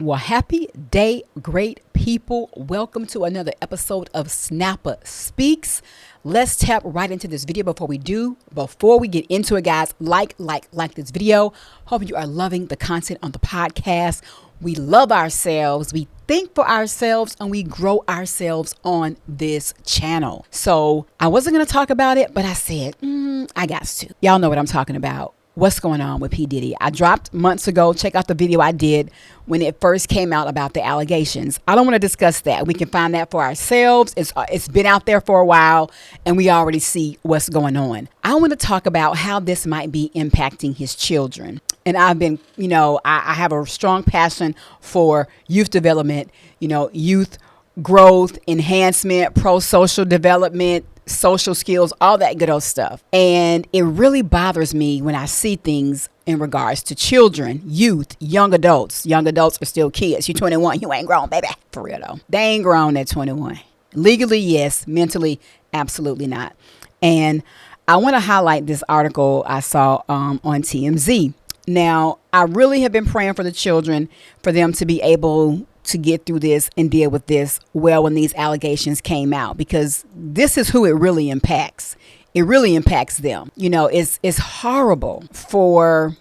Well, happy day, great people. Welcome to another episode of Snappa Speaks. Let's tap right into this video before we get into it, guys. Like this video. Hope you are loving the content on the podcast. We love ourselves. We think for ourselves and we grow ourselves on this channel. So I wasn't going to talk about it, but I said, I got to. Y'all know what I'm talking about. What's going on with P. Diddy? I dropped months ago. Check out the video I did when it first came out about the allegations. I don't want to discuss that. We can find that for ourselves. It's been out there for a while and we already see what's going on. I want to talk about how this might be impacting his children. And I've been, I have a strong passion for youth development, youth growth, enhancement, pro-social development, social skills, all that good old stuff. And it really bothers me when I see things in regards to children, youth, young adults. Young adults are still kids. You're 21, you ain't grown, baby. For real though. They ain't grown at 21. Legally, yes. Mentally, absolutely not. And I want to highlight this article I saw on TMZ. Now, I really have been praying for the children, for them to be able to get through this and deal with this well when these allegations came out, because this is who it really impacts. It really impacts them. It's horrible for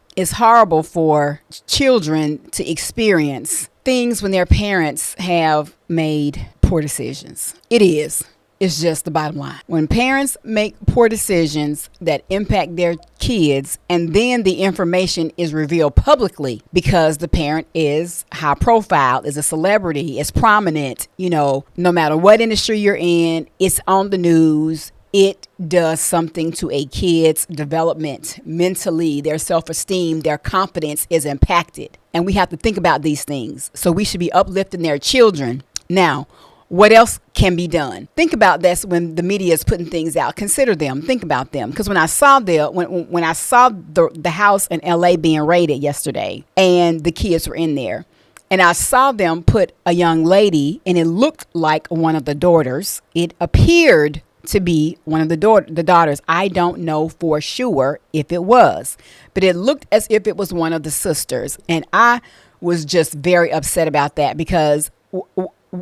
children to experience things when their parents have made poor decisions. It is. It's just the bottom line. When parents make poor decisions that impact their kids and then the information is revealed publicly because the parent is high profile, is a celebrity, is prominent, no matter what industry you're in, it's on the news. It does something to a kid's development mentally, their self-esteem, their confidence is impacted. And we have to think about these things. So we should be uplifting their children. Now, what else can be done? Think about this when the media is putting things out. Consider them. Think about them. Because when I saw the house in LA being raided yesterday and the kids were in there, and I saw them put a young lady, and it looked like one of the daughters. It appeared to be one of the daughters. I don't know for sure if it was, but it looked as if it was one of the sisters. And I was just very upset about that because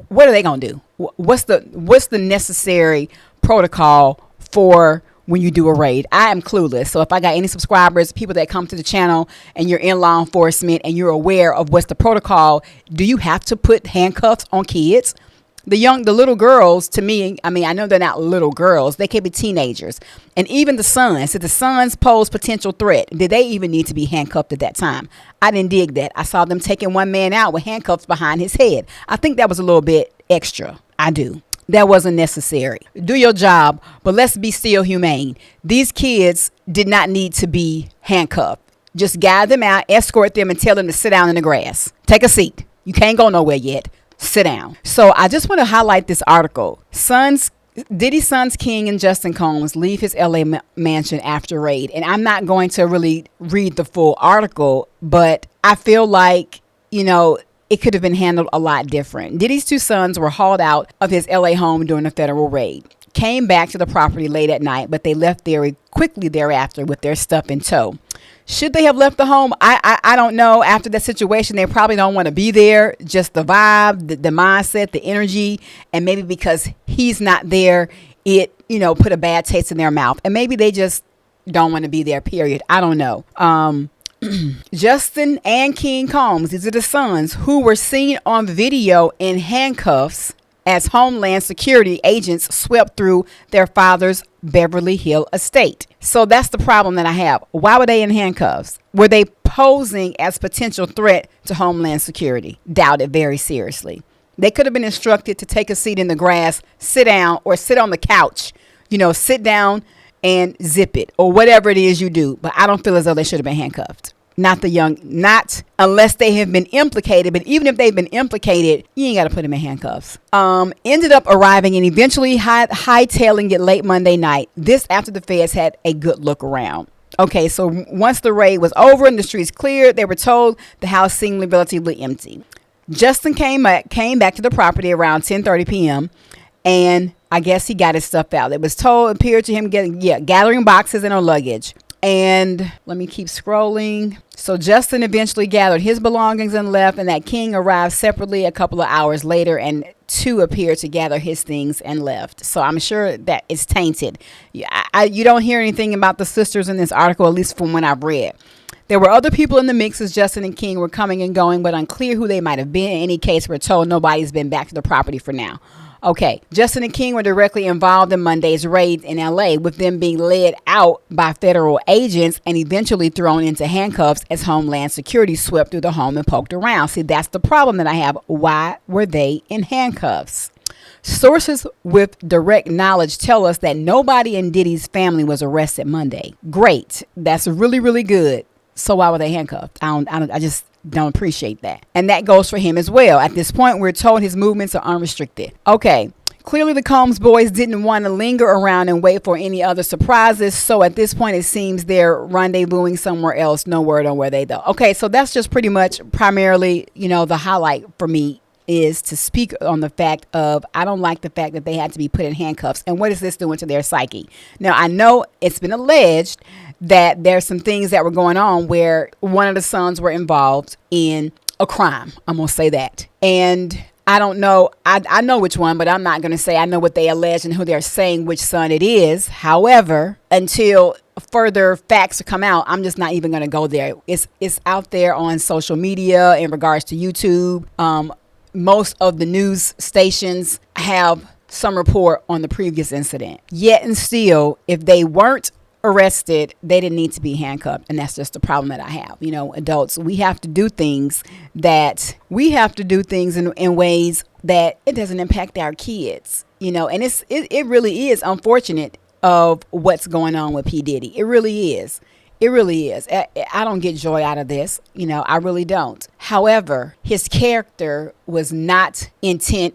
what are they going to do? What's the necessary protocol for when you do a raid? I am clueless. So if I got any subscribers, people that come to the channel and you're in law enforcement and you're aware of what's the protocol, do you have to put handcuffs on kids? The little girls, to me, I know they're not little girls. They can be teenagers. And even the sons, if the sons pose potential threat, did they even need to be handcuffed at that time? I didn't dig that. I saw them taking one man out with handcuffs behind his head. I think that was a little bit extra. I do. That wasn't necessary. Do your job, but let's be still humane. These kids did not need to be handcuffed. Just guide them out, escort them, and tell them to sit down in the grass. Take a seat. You can't go nowhere yet. Sit down. So I just want to highlight this article. Diddy's sons, King and Justin Combs, leave his LA mansion after raid. And I'm not going to really read the full article, but I feel like, it could have been handled a lot different. Diddy's two sons were hauled out of his LA home during a federal raid. Came back to the property late at night, but they left very quickly thereafter with their stuff in tow. Should they have left the home? I don't know. After that situation, they probably don't want to be there. Just the vibe, the mindset, the energy, and maybe because he's not there, it, put a bad taste in their mouth. And maybe they just don't want to be there, period. I don't know. Justin and King Combs, these are the sons who were seen on video in handcuffs as Homeland Security agents swept through their father's Beverly Hills estate. So that's the problem that I have. Why were they in handcuffs? Were they posing as potential threat to Homeland Security? Doubt it very seriously. They could have been instructed to take a seat in the grass, sit down, or sit on the couch. Sit down and zip it, or whatever it is you do. But I don't feel as though they should have been handcuffed. Not unless they have been implicated. But even if they've been implicated, you ain't got to put them in handcuffs. Ended up arriving and eventually hightailing it late Monday night. This after the feds had a good look around. Okay, so once the raid was over and the streets cleared, they were told the house seemed relatively empty. Justin came back to the property around 10:30 p.m. and I guess he got his stuff out. It was told, appeared to him gathering boxes and her luggage. And let me keep scrolling. So Justin eventually gathered his belongings and left, and that King arrived separately a couple of hours later, and two appeared to gather his things and left. So I'm sure that it's tainted. You don't hear anything about the sisters in this article, at least from what I've read. There were other people in the mix as Justin and King were coming and going, but unclear who they might have been. In any case, we're told nobody's been back to the property for now. Okay, Justin and King were directly involved in Monday's raid in LA, with them being led out by federal agents and eventually thrown into handcuffs as Homeland Security swept through the home and poked around. See, that's the problem that I have. Why were they in handcuffs? Sources with direct knowledge tell us that nobody in Diddy's family was arrested Monday. Great. That's really, really good. So why were they handcuffed? I just don't appreciate that. And that goes for him as well. At this point, we're told his movements are unrestricted. Okay. Clearly, the Combs boys didn't want to linger around and wait for any other surprises. So at this point, it seems they're rendezvousing somewhere else. No word on where they go. Okay. So that's just pretty much primarily, the highlight for me is to speak on the fact of, I don't like the fact that they had to be put in handcuffs. And what is this doing to their psyche? Now, I know it's been alleged that there's some things that were going on where one of the sons were involved in a crime. I'm going to say that. And I don't know. I know which one, but I'm not going to say I know what they allege and who they're saying which son it is. However, until further facts come out, I'm just not even going to go there. It's out there on social media in regards to YouTube. Most of the news stations have some report on the previous incident. Yet and still, if they weren't arrested, they didn't need to be handcuffed. And that's just the problem that I have. Adults, we have to do things in ways that it doesn't impact our kids, and it really is unfortunate of what's going on with P. Diddy. It really is. It really is. I don't get joy out of this. I really don't. However, his character was not intended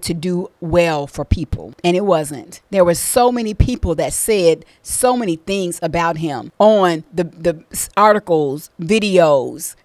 to do well for people. And it wasn't. There were so many people that said so many things about him on the articles, videos,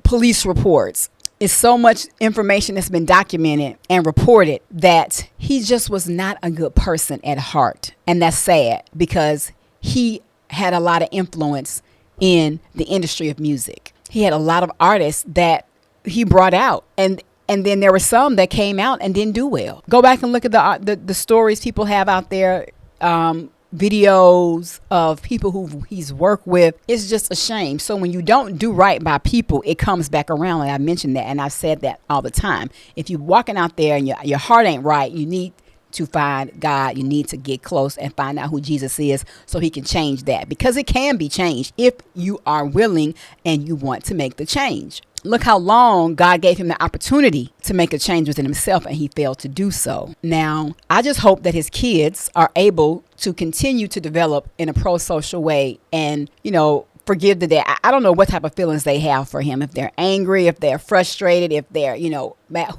police reports. It's so much information that's been documented and reported that he just was not a good person at heart. And that's sad because he had a lot of influence in the industry of music. He had a lot of artists that he brought out, and then there were some that came out and didn't do well. Go back and look at the stories people have out there, videos of people who he's worked with. It's just a shame. So when you don't do right by people, it comes back around. And I mentioned that, and I've said that all the time. If you're walking out there and your heart ain't right, you need to find God. You need to get close and find out who Jesus is so he can change that, because it can be changed if you are willing and you want to make the change. Look how long God gave him the opportunity to make a change within himself, and he failed to do so. Now, I just hope that his kids are able to continue to develop in a pro-social way and, forgive the dad. I don't know what type of feelings they have for him. If they're angry, if they're frustrated, if they're, mad,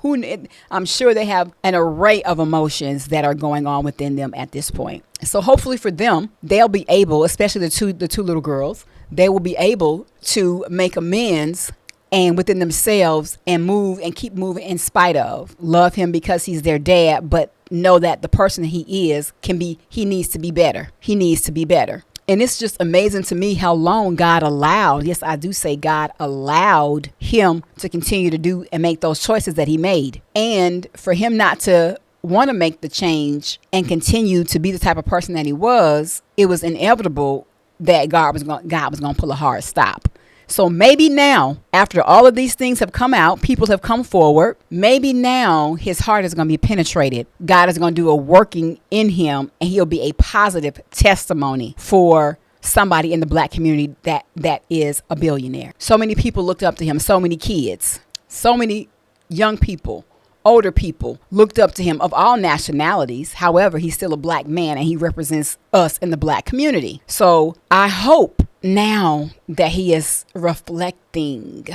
I'm sure they have an array of emotions that are going on within them at this point. So hopefully for them, they'll be able, especially the two little girls, they will be able to make amends and within themselves and move and keep moving in spite of. Love him because he's their dad, but know that the person he is he needs to be better. He needs to be better. And it's just amazing to me how long God allowed, yes, I do say God allowed him to continue to do and make those choices that he made. And for him not to want to make the change and continue to be the type of person that he was, it was inevitable that God was going to pull a hard stop. So maybe now, after all of these things have come out, people have come forward, maybe now his heart is going to be penetrated. God is going to do a working in him, and he'll be a positive testimony for somebody in the black community that is a billionaire. So many people looked up to him, so many kids, so many young people, older people looked up to him of all nationalities. However, he's still a black man, and he represents us in the black community. So I hope now that he is reflecting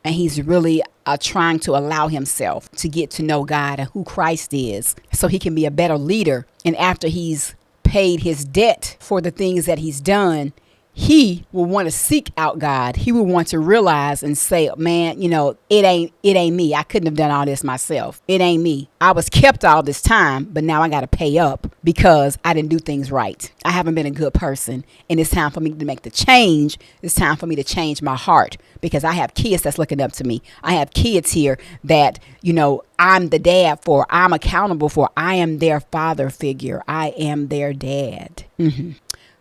and he's really trying to allow himself to get to know God and who Christ is so he can be a better leader. And after he's paid his debt for the things that he's done, he will want to seek out God. He will want to realize and say, man, it ain't me. I couldn't have done all this myself. It ain't me. I was kept all this time, but now I got to pay up because I didn't do things right. I haven't been a good person, and it's time for me to make the change. It's time for me to change my heart because I have kids that's looking up to me. I have kids here that, I'm the dad for. I'm accountable for. I am their father figure. I am their dad.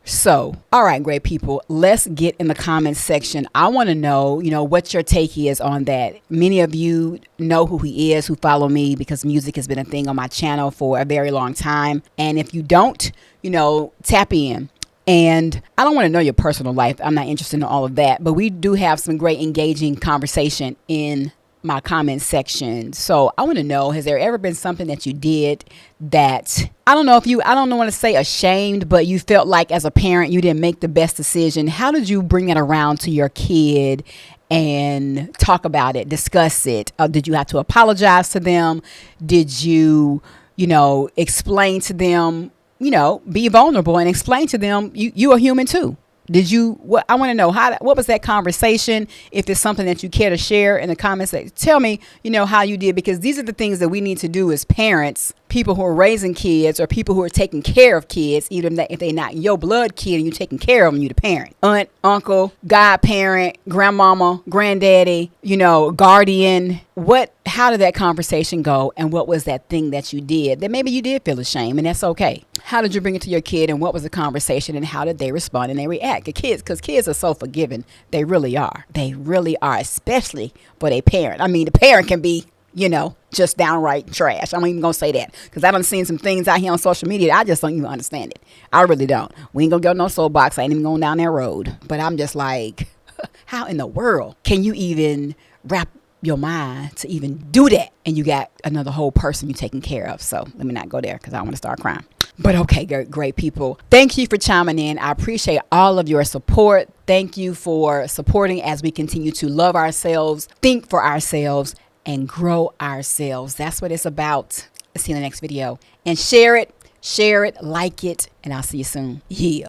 So, all right, great people, let's get in the comments section. I want to know, what your take is on that. Many of you know who he is, who follow me, because music has been a thing on my channel for a very long time. And if you don't, tap in. And I don't want to know your personal life. I'm not interested in all of that. But we do have some great engaging conversation in my comment section. So I want to know, has there ever been something that you did that, I don't want to say ashamed, but you felt like as a parent, you didn't make the best decision? How did you bring that around to your kid and talk about it, discuss it? Did you have to apologize to them? Did you, explain to them, be vulnerable and explain to them you are human too? I want to know what was that conversation? If it's something that you care to share in the comments, tell me, how you did, because these are the things that we need to do as parents, people who are raising kids or people who are taking care of kids, even if they're not your blood kid and you're taking care of them, you the parent, aunt, uncle, godparent, grandmama, granddaddy, guardian. How did that conversation go? And what was that thing that you did that maybe you did feel ashamed, and that's okay? How did you bring it to your kid, and what was the conversation, and how did they respond and they react? Because kids are so forgiving. They really are. They really are, especially for their parent. I mean, the parent can be, just downright trash. I'm even going to say that because I done seen some things out here on social media. I just don't even understand it. I really don't. We ain't going to go no soapbox. I ain't even going down that road. But I'm just like, how in the world can you even wrap your mind to even do that? And you got another whole person you taking care of. So let me not go there because I don't want to start crying. But okay, great people. Thank you for chiming in. I appreciate all of your support. Thank you for supporting as we continue to love ourselves, think for ourselves, and grow ourselves. That's what it's about. See you in the next video. And share it, like it, and I'll see you soon. Yeah.